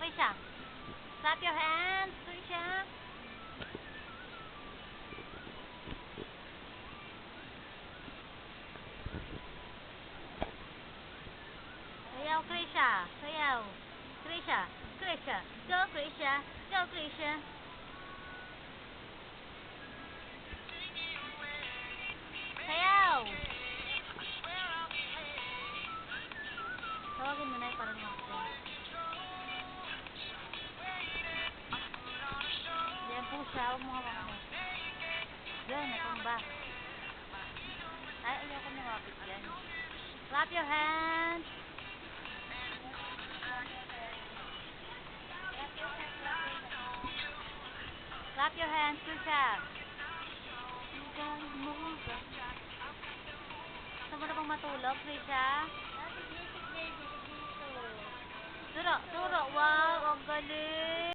Krisha. Clap your hands, Krisha. Sayaw, Krisha. Sayaw. Krisha. Krisha. Go, Krisha. Go, Krisha. Sayaw. Tawagin mo na yung parang mag-play. Diyan po siya. Huwag mo hawakan mo. Diyan, natumba. Ay, ayoko lumapit dyan. Clap your hands. Clap your hands, Krisha. Gusto mo na bang matulog, Krisha? Turo, turo. Wow, ang galing.